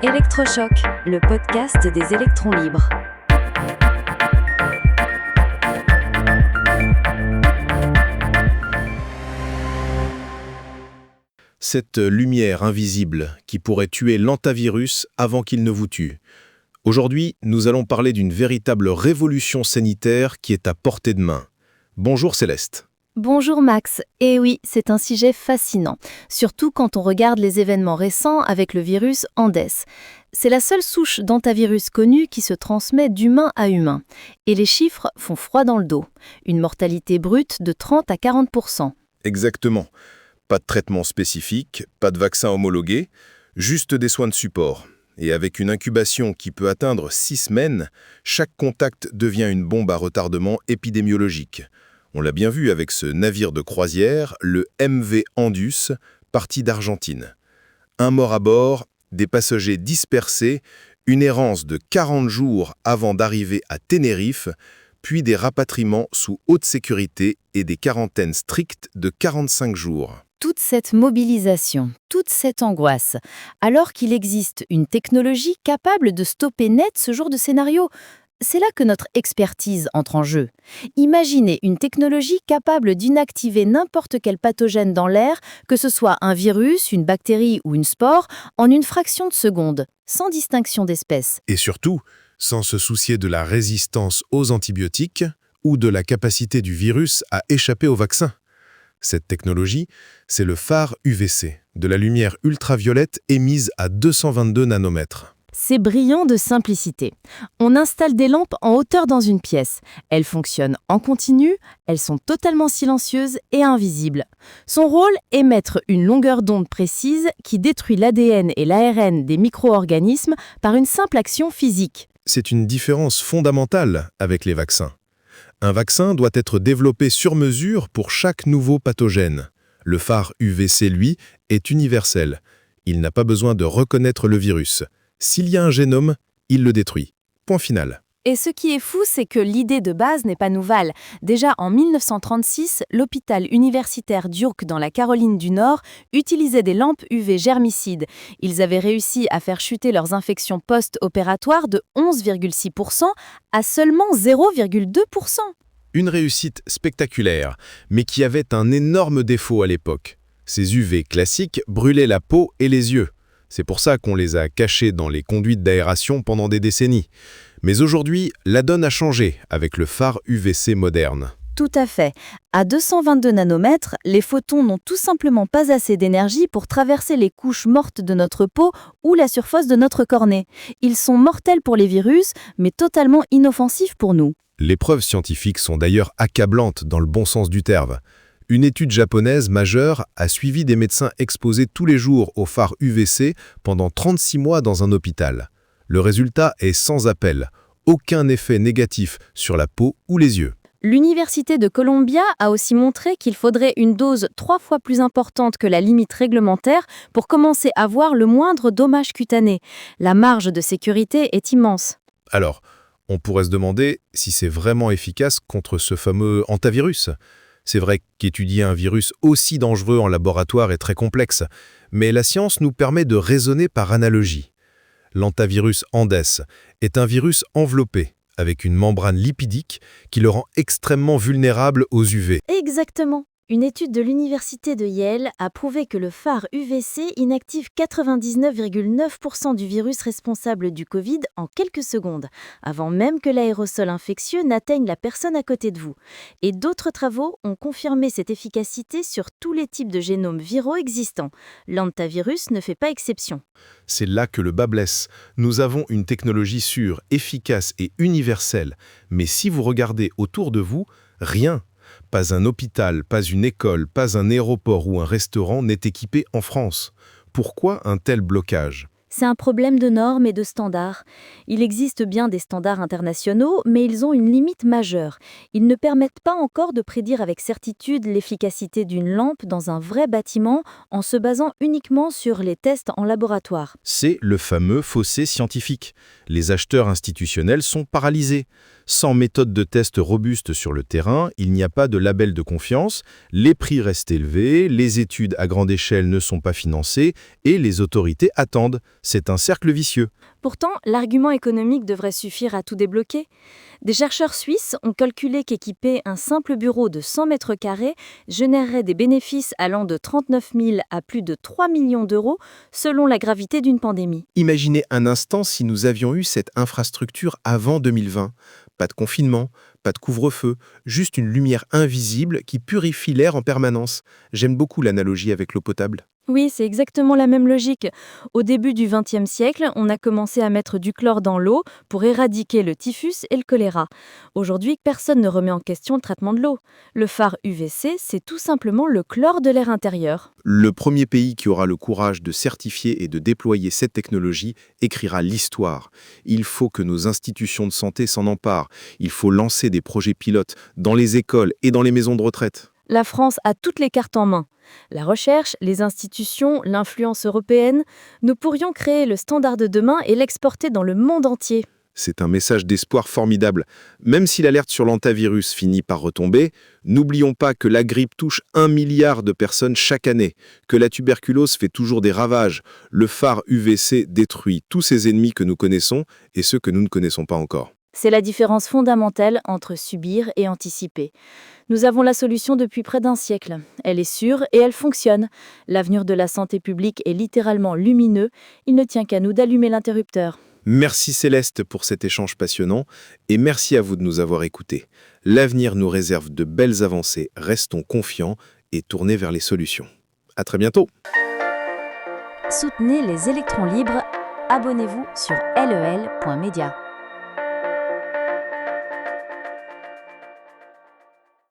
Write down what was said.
Électrochoc, le podcast des électrons libres. Cette lumière invisible qui pourrait tuer l'hantavirus avant qu'il ne vous tue. Aujourd'hui, nous allons parler d'une véritable révolution sanitaire qui est à portée de main. Bonjour Céleste. Bonjour Max, et oui, c'est un sujet fascinant, surtout quand on regarde les événements récents avec le virus Andes. C'est la seule souche d'hantavirus connue qui se transmet d'humain à humain. Et les chiffres font froid dans le dos. Une mortalité brute de 30 à 40%. Exactement. Pas de traitement spécifique, pas de vaccin homologué, juste des soins de support. Et avec une incubation qui peut atteindre 6 semaines, chaque contact devient une bombe à retardement épidémiologique. On l'a bien vu avec ce navire de croisière, le MV Andus, parti d'Argentine. Un mort à bord, des passagers dispersés, une errance de 40 jours avant d'arriver à Tenerife, puis des rapatriements sous haute sécurité et des quarantaines strictes de 45 jours. Toute cette mobilisation, toute cette angoisse, alors qu'il existe une technologie capable de stopper net ce genre de scénario. C'est là que notre expertise entre en jeu. Imaginez une technologie capable d'inactiver n'importe quel pathogène dans l'air, que ce soit un virus, une bactérie ou une spore, en une fraction de seconde, sans distinction d'espèce. Et surtout, sans se soucier de la résistance aux antibiotiques ou de la capacité du virus à échapper au vaccin. Cette technologie, c'est le phare UVC, de la lumière ultraviolette émise à 222 nanomètres. C'est brillant de simplicité. On installe des lampes en hauteur dans une pièce. Elles fonctionnent en continu, elles sont totalement silencieuses et invisibles. Son rôle, émettre une longueur d'onde précise qui détruit l'ADN et l'ARN des micro-organismes par une simple action physique. C'est une différence fondamentale avec les vaccins. Un vaccin doit être développé sur mesure pour chaque nouveau pathogène. Le phare UVC, lui, est universel. Il n'a pas besoin de reconnaître le virus. S'il y a un génome, il le détruit. Point final. Et ce qui est fou, c'est que l'idée de base n'est pas nouvelle. Déjà en 1936, l'hôpital universitaire d'Urk dans la Caroline du Nord utilisait des lampes UV germicides. Ils avaient réussi à faire chuter leurs infections post-opératoires de 11,6% à seulement 0,2%. Une réussite spectaculaire, mais qui avait un énorme défaut à l'époque. Ces UV classiques brûlaient la peau et les yeux. C'est pour ça qu'on les a cachés dans les conduites d'aération pendant des décennies. Mais aujourd'hui, la donne a changé avec le phare UVC moderne. Tout à fait. À 222 nanomètres, les photons n'ont tout simplement pas assez d'énergie pour traverser les couches mortes de notre peau ou la surface de notre cornée. Ils sont mortels pour les virus, mais totalement inoffensifs pour nous. Les preuves scientifiques sont d'ailleurs accablantes dans le bon sens du terme. Une étude japonaise majeure a suivi des médecins exposés tous les jours au phare UVC pendant 36 mois dans un hôpital. Le résultat est sans appel. Aucun effet négatif sur la peau ou les yeux. L'Université de Columbia a aussi montré qu'il faudrait une dose 3 fois plus importante que la limite réglementaire pour commencer à voir le moindre dommage cutané. La marge de sécurité est immense. Alors, on pourrait se demander si c'est vraiment efficace contre ce fameux hantavirus. C'est vrai qu'étudier un virus aussi dangereux en laboratoire est très complexe, mais la science nous permet de raisonner par analogie. L'hantavirus Andes est un virus enveloppé, avec une membrane lipidique qui le rend extrêmement vulnérable aux UV. Exactement. Une étude de l'université de Yale a prouvé que le phare UVC inactive 99,9% du virus responsable du Covid en quelques secondes, avant même que l'aérosol infectieux n'atteigne la personne à côté de vous. Et d'autres travaux ont confirmé cette efficacité sur tous les types de génomes viraux existants. L'hantavirus ne fait pas exception. C'est là que le bât blesse. Nous avons une technologie sûre, efficace et universelle. Mais si vous regardez autour de vous, rien. Pas un hôpital, pas une école, pas un aéroport ou un restaurant n'est équipé en France. Pourquoi un tel blocage ? C'est un problème de normes et de standards. Il existe bien des standards internationaux, mais ils ont une limite majeure. Ils ne permettent pas encore de prédire avec certitude l'efficacité d'une lampe dans un vrai bâtiment en se basant uniquement sur les tests en laboratoire. C'est le fameux fossé scientifique. Les acheteurs institutionnels sont paralysés. Sans méthode de test robuste sur le terrain, il n'y a pas de label de confiance, les prix restent élevés, les études à grande échelle ne sont pas financées et les autorités attendent. C'est un cercle vicieux. Pourtant, l'argument économique devrait suffire à tout débloquer. Des chercheurs suisses ont calculé qu'équiper un simple bureau de 100 mètres carrés générerait des bénéfices allant de 39 000 à plus de 3 millions d'euros selon la gravité d'une pandémie. Imaginez un instant si nous avions eu cette infrastructure avant 2020. Pas de confinement, pas de couvre-feu, juste une lumière invisible qui purifie l'air en permanence. J'aime beaucoup l'analogie avec l'eau potable. Oui, c'est exactement la même logique. Au début du XXe siècle, on a commencé à mettre du chlore dans l'eau pour éradiquer le typhus et le choléra. Aujourd'hui, personne ne remet en question le traitement de l'eau. Le phare UVC, c'est tout simplement le chlore de l'air intérieur. Le premier pays qui aura le courage de certifier et de déployer cette technologie écrira l'histoire. Il faut que nos institutions de santé s'en emparent. Il faut lancer des projets pilotes dans les écoles et dans les maisons de retraite. La France a toutes les cartes en main. La recherche, les institutions, l'influence européenne, nous pourrions créer le standard de demain et l'exporter dans le monde entier. C'est un message d'espoir formidable. Même si l'alerte sur l'hantavirus finit par retomber, n'oublions pas que la grippe touche 1 milliard de personnes chaque année, que la tuberculose fait toujours des ravages. Le phare UVC détruit tous ces ennemis que nous connaissons et ceux que nous ne connaissons pas encore. C'est la différence fondamentale entre subir et anticiper. Nous avons la solution depuis près d'un siècle. Elle est sûre et elle fonctionne. L'avenir de la santé publique est littéralement lumineux. Il ne tient qu'à nous d'allumer l'interrupteur. Merci Céleste pour cet échange passionnant et merci à vous de nous avoir écoutés. L'avenir nous réserve de belles avancées. Restons confiants et tournés vers les solutions. À très bientôt. Soutenez les électrons libres. Abonnez-vous sur lel.media.